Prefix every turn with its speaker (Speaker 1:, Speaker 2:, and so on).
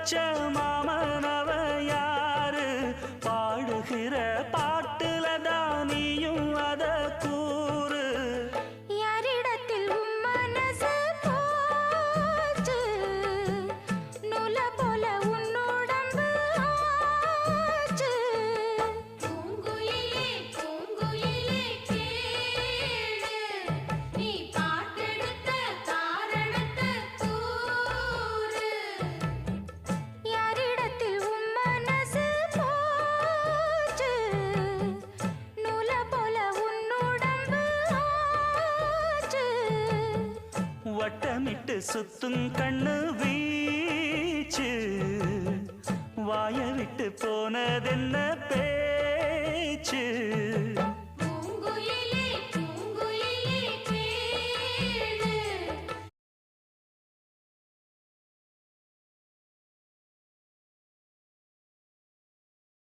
Speaker 1: வச்ச மாமனவ யாரு பாடுகிற பாட்டுல தானியும் அத கூறு
Speaker 2: யாரிடத்தில் உன் மனசு போச்சு நூல போல உன் உடம்பு ஆச்சு பூங்குயிலே பூங்குயிலே கேளு நீ பாட்டெடுத்த காரணத்தை கூறு யாரிடத்தில் உன் மனசு போச்சு நூல போல உன் உடம்பு ஆச்சு
Speaker 1: வட்டமிட்டு சுத்தும் கண்ணு வீச்சு வாய விட்டு போனதென்ன பேச்சு